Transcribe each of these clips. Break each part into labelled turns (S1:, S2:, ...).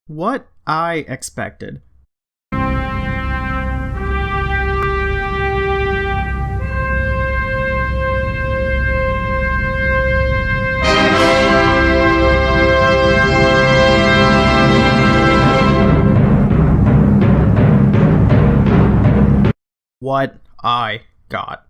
S1: What I expected. What I got.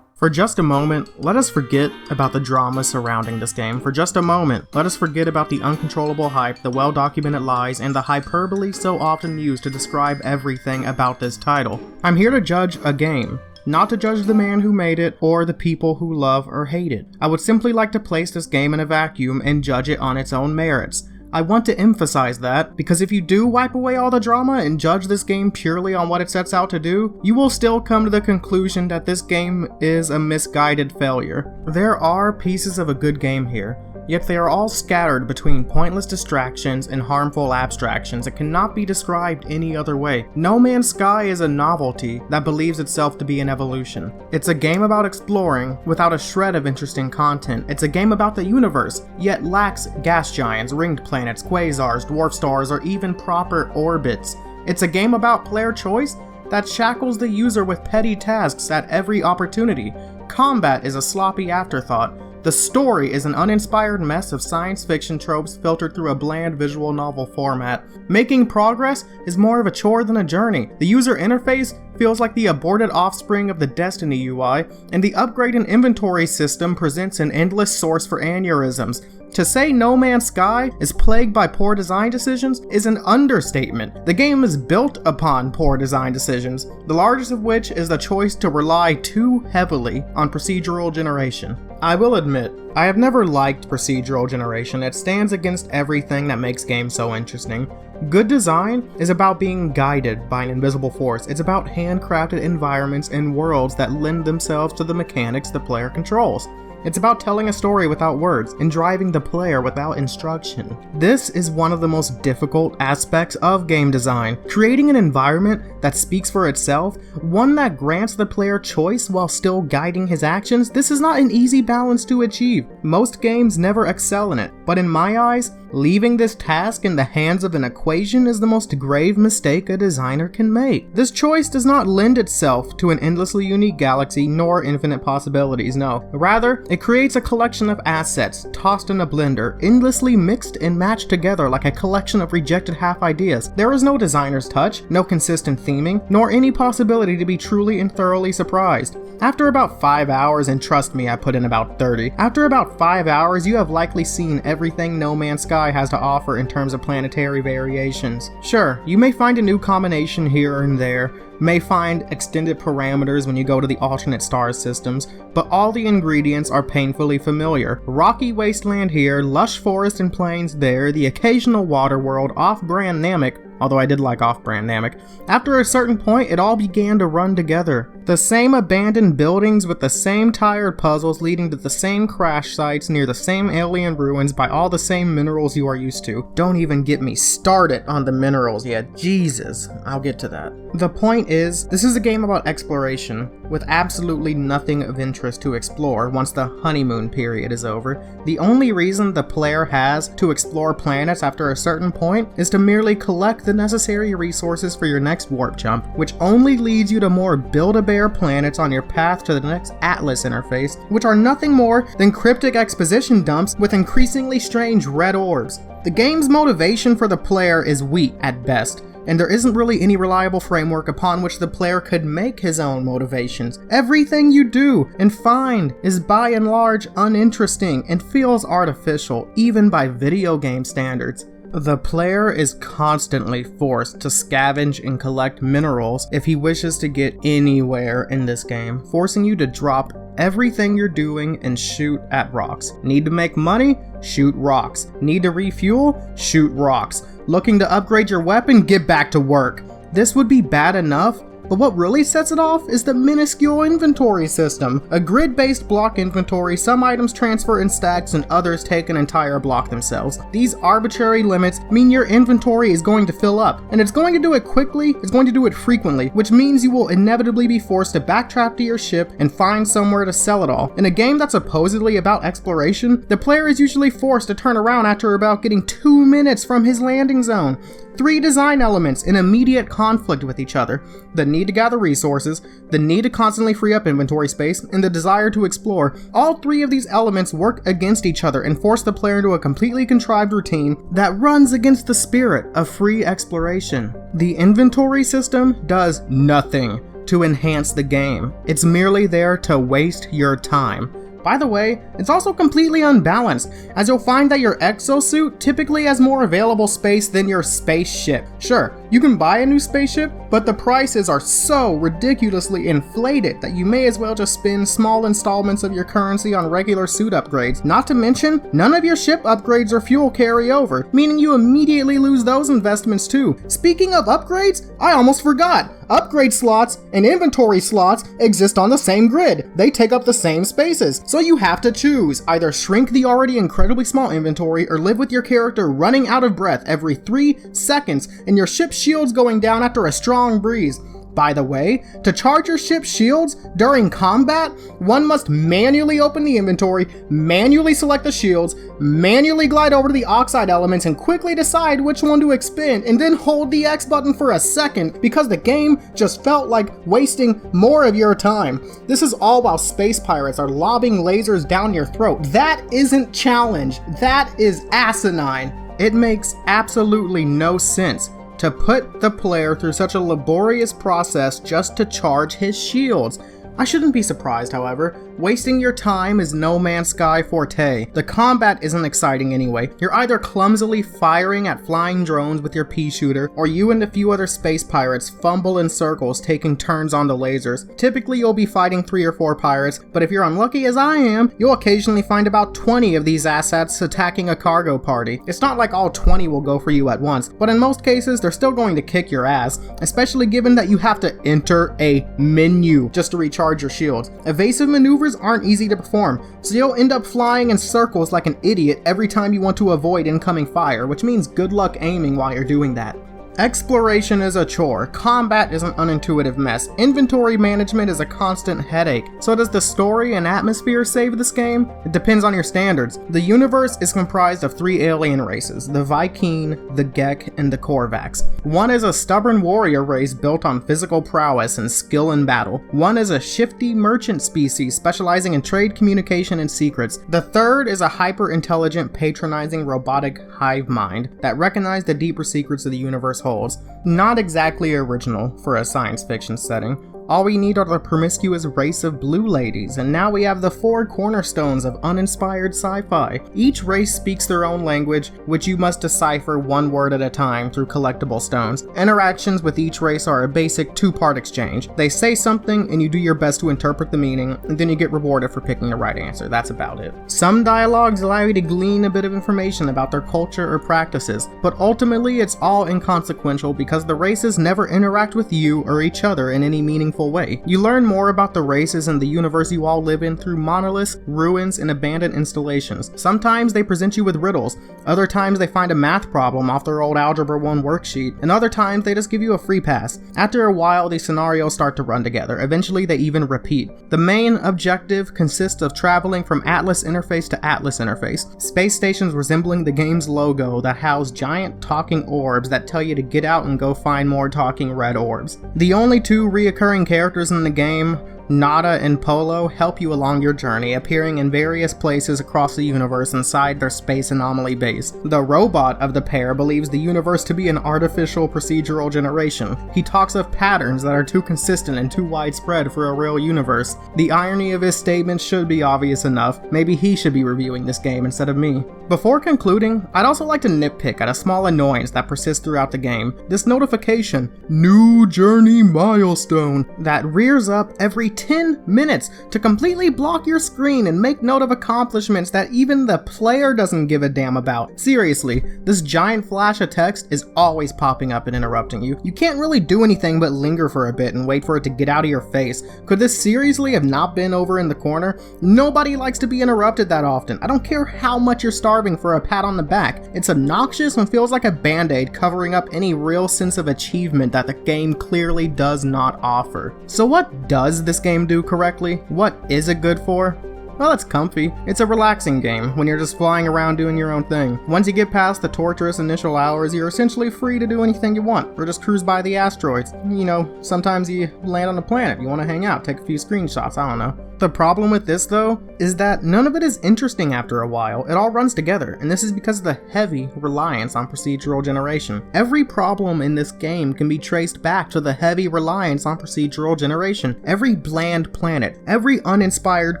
S1: For just a moment, let us forget about the drama surrounding this game. For just a moment, let us forget about the uncontrollable hype, the well-documented lies, and the hyperbole so often used to describe everything about this title. I'm here to judge a game, not to judge the man who made it or the people who love or hate it. I would simply like to place this game in a vacuum and judge it on its own merits. I want to emphasize that, because if you do wipe away all the drama and judge this game purely on what it sets out to do, you will still come to the conclusion that this game is a misguided failure. There are pieces of a good game here, yet they are all scattered between pointless distractions and harmful abstractions that cannot be described any other way. No Man's Sky is a novelty that believes itself to be an evolution. It's a game about exploring without a shred of interesting content. It's a game about the universe, yet lacks gas giants, ringed planets, quasars, dwarf stars, or even proper orbits. It's a game about player choice that shackles the user with petty tasks at every opportunity. Combat is a sloppy afterthought. The story is an uninspired mess of science fiction tropes filtered through a bland visual novel format. Making progress is more of a chore than a journey. The user interface feels like the aborted offspring of the Destiny UI, and the upgrade and inventory system presents an endless source for aneurysms. To say No Man's Sky is plagued by poor design decisions is an understatement. The game is built upon poor design decisions, the largest of which is the choice to rely too heavily on procedural generation. I will admit, I have never liked procedural generation. It stands against everything that makes games so interesting. Good design is about being guided by an invisible force. It's about handcrafted environments and worlds that lend themselves to the mechanics the player controls. It's about telling a story without words and driving the player without instruction. This is one of the most difficult aspects of game design. Creating an environment that speaks for itself, one that grants the player choice while still guiding his actions, this is not an easy balance to achieve. Most games never excel in it, but in my eyes, leaving this task in the hands of an equation is the most grave mistake a designer can make. This choice does not lend itself to an endlessly unique galaxy nor infinite possibilities, no. Rather, it creates a collection of assets tossed in a blender, endlessly mixed and matched together like a collection of rejected half-ideas. There is no designer's touch, no consistent theming, nor any possibility to be truly and thoroughly surprised. After about 5 hours, and trust me, I put in about 30, after about 5 hours, you have likely seen everything No Man's Sky has to offer in terms of planetary variations. Sure, you may find a new combination here and there, may find extended parameters when you go to the alternate star systems, but all the ingredients are painfully familiar. Rocky wasteland here, lush forest and plains there, the occasional water world, off-brand Namek, although I did like off-brand Namek. After a certain point, it all began to run together. The same abandoned buildings with the same tired puzzles leading to the same crash sites near the same alien ruins by all the same minerals you are used to. Don't even get me started on the minerals yet. Jesus, I'll get to that. The point is, this is a game about exploration, with absolutely nothing of interest to explore once the honeymoon period is over. The only reason the player has to explore planets after a certain point is to merely collect the necessary resources for your next warp jump, which only leads you to more Build-A-Bear planets on your path to the next Atlas interface, which are nothing more than cryptic exposition dumps with increasingly strange red orbs. The game's motivation for the player is weak at best, and there isn't really any reliable framework upon which the player could make his own motivations. Everything you do and find is by and large uninteresting and feels artificial, even by video game standards. The player is constantly forced to scavenge and collect minerals if he wishes to get anywhere in this game, forcing you to drop everything you're doing and shoot at rocks. Need to make money? Shoot rocks. Need to refuel? Shoot rocks. Looking to upgrade your weapon? Get back to work. This would be bad enough But what really sets it off is the minuscule inventory system. A grid-based block inventory, some items transfer in stacks and others take an entire block themselves. These arbitrary limits mean your inventory is going to fill up, and it's going to do it quickly, it's going to do it frequently, which means you will inevitably be forced to backtrack to your ship and find somewhere to sell it all. In a game that's supposedly about exploration, the player is usually forced to turn around after about getting 2 minutes from his landing zone. 3 design elements in immediate conflict with each other: the need to gather resources, the need to constantly free up inventory space, and the desire to explore. All 3 of these elements work against each other and force the player into a completely contrived routine that runs against the spirit of free exploration. The inventory system does nothing to enhance the game. It's merely there to waste your time. By the way, it's also completely unbalanced, as you'll find that your exosuit typically has more available space than your spaceship. Sure, you can buy a new spaceship, but the prices are so ridiculously inflated that you may as well just spend small installments of your currency on regular suit upgrades. Not to mention, none of your ship upgrades or fuel carry over, meaning you immediately lose those investments too. Speaking of upgrades, I almost forgot. Upgrade slots and inventory slots exist on the same grid. They take up the same spaces. So you have to choose, either shrink the already incredibly small inventory or live with your character running out of breath every 3 seconds and your ship's shields going down after a strong breeze. By the way, to charge your ship's shields during combat, one must manually open the inventory, manually select the shields, manually glide over to the oxide elements and quickly decide which one to expend, and then hold the X button for a second because the game just felt like wasting more of your time. This is all while space pirates are lobbing lasers down your throat. That isn't challenge, that is asinine. It makes absolutely no sense to put the player through such a laborious process just to charge his shields. I shouldn't be surprised, however. Wasting your time is No Man's Sky forte. The combat isn't exciting anyway. You're either clumsily firing at flying drones with your pea shooter, or you and a few other space pirates fumble in circles taking turns on the lasers. Typically you'll be fighting 3 or 4 pirates, but if you're unlucky as I am, you'll occasionally find about 20 of these assets attacking a cargo party. It's not like all 20 will go for you at once, but in most cases they're still going to kick your ass, especially given that you have to enter a menu just to recharge your shields. Evasive maneuvers aren't easy to perform, so you'll end up flying in circles like an idiot every time you want to avoid incoming fire, which means good luck aiming while you're doing that. Exploration is a chore, combat is an unintuitive mess, inventory management is a constant headache. So does the story and atmosphere save this game? It depends on your standards. The universe is comprised of 3 alien races, the Vy'keen, the Gek, and the Korvax. One is a stubborn warrior race built on physical prowess and skill in battle. One is a shifty merchant species specializing in trade, communication, and secrets. The third is a hyper-intelligent, patronizing robotic hive mind that recognize the deeper secrets of the universe holds. Not exactly original for a science fiction setting. All we need are the promiscuous race of blue ladies, and now we have the 4 cornerstones of uninspired sci-fi. Each race speaks their own language, which you must decipher 1 word at a time through collectible stones. Interactions with each race are a basic 2-part exchange. They say something, and you do your best to interpret the meaning, and then you get rewarded for picking the right answer. That's about it. Some dialogues allow you to glean a bit of information about their culture or practices, but ultimately it's all inconsequential because the races never interact with you or each other in any meaningful way. You learn more about the races and the universe you all live in through monoliths, ruins, and abandoned installations. Sometimes they present you with riddles, other times they find a math problem off their old Algebra 1 worksheet, and other times they just give you a free pass. After a while, these scenarios start to run together. Eventually, they even repeat. The main objective consists of traveling from Atlas interface to Atlas interface, space stations resembling the game's logo that house giant talking orbs that tell you to get out and go find more talking red orbs. The only 2 reoccurring characters in the game, Nada and Polo, help you along your journey, appearing in various places across the universe inside their space anomaly base. The robot of the pair believes the universe to be an artificial procedural generation. He talks of patterns that are too consistent and too widespread for a real universe. The irony of his statement should be obvious enough. Maybe he should be reviewing this game instead of me. Before concluding, I'd also like to nitpick at a small annoyance that persists throughout the game. This notification, "New Journey Milestone," that rears up every 10 minutes to completely block your screen and make note of accomplishments that even the player doesn't give a damn about. Seriously, this giant flash of text is always popping up and interrupting you. You can't really do anything but linger for a bit and wait for it to get out of your face. Could this seriously have not been over in the corner? Nobody likes to be interrupted that often. I don't care how much you're starving for a pat on the back. It's obnoxious and feels like a band-aid covering up any real sense of achievement that the game clearly does not offer. So what does this game do correctly? What is it good for? Well, it's comfy. It's a relaxing game when you're just flying around doing your own thing. Once you get past the torturous initial hours, you're essentially free to do anything you want, or just cruise by the asteroids. You know, sometimes you land on a planet, you want to hang out, take a few screenshots, I don't know. The problem with this, though, is that none of it is interesting after a while. It all runs together, and this is because of the heavy reliance on procedural generation. Every problem in this game can be traced back to the heavy reliance on procedural generation. Every bland planet, every uninspired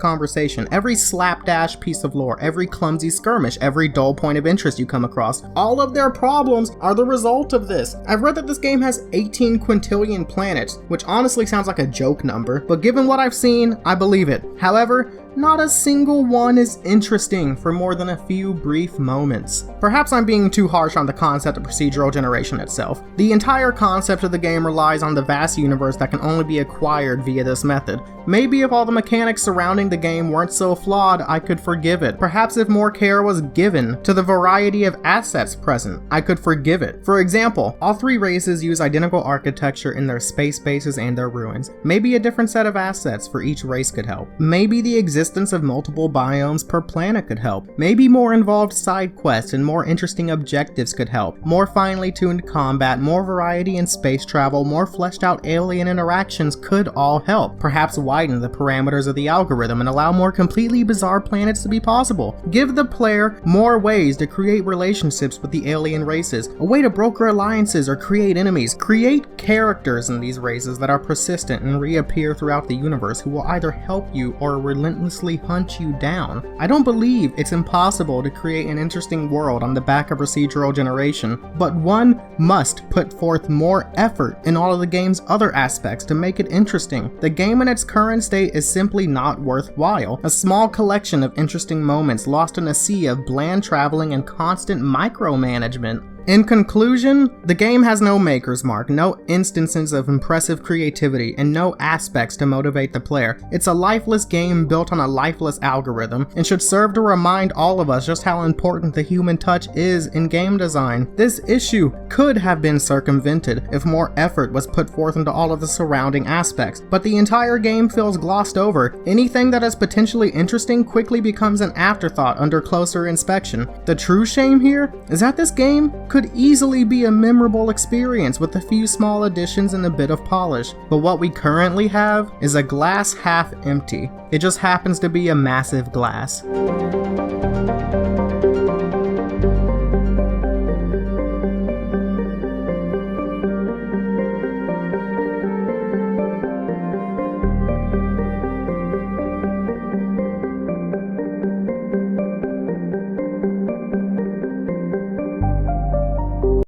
S1: conversation, every slapdash piece of lore, every clumsy skirmish, every dull point of interest you come across, all of their problems are the result of this. I've read that this game has 18 quintillion planets, which honestly sounds like a joke number, but given what I've seen, I believe it. However, not a single one is interesting for more than a few brief moments. Perhaps I'm being too harsh on the concept of procedural generation itself. The entire concept of the game relies on the vast universe that can only be acquired via this method. Maybe if all the mechanics surrounding the game weren't so flawed, I could forgive it. Perhaps if more care was given to the variety of assets present, I could forgive it. For example, all three races use identical architecture in their space bases and their ruins. Maybe a different set of assets for each race could help. Maybe the existence of multiple biomes per planet could help. Maybe more involved side quests and more interesting objectives could help. More finely tuned combat, more variety in space travel, more fleshed out alien interactions could all help. Perhaps widen the parameters of the algorithm and allow more completely bizarre planets to be possible. Give the player more ways to create relationships with the alien races, a way to broker alliances or create enemies. Create characters in these races that are persistent and reappear throughout the universe who will either help you or relentlessly hunt you down. I don't believe it's impossible to create an interesting world on the back of procedural generation, but one must put forth more effort in all of the game's other aspects to make it interesting. The game in its current state is simply not worthwhile. A small collection of interesting moments lost in a sea of bland traveling and constant micromanagement. In conclusion, the game has no maker's mark, no instances of impressive creativity, and no aspects to motivate the player. It's a lifeless game built on a lifeless algorithm, and should serve to remind all of us just how important the human touch is in game design. This issue could have been circumvented if more effort was put forth into all of the surrounding aspects, but the entire game feels glossed over. Anything that is potentially interesting quickly becomes an afterthought under closer inspection. The true shame here is that this game could easily be a memorable experience with a few small additions and a bit of polish, but what we currently have is a glass half empty. It just happens to be a massive glass.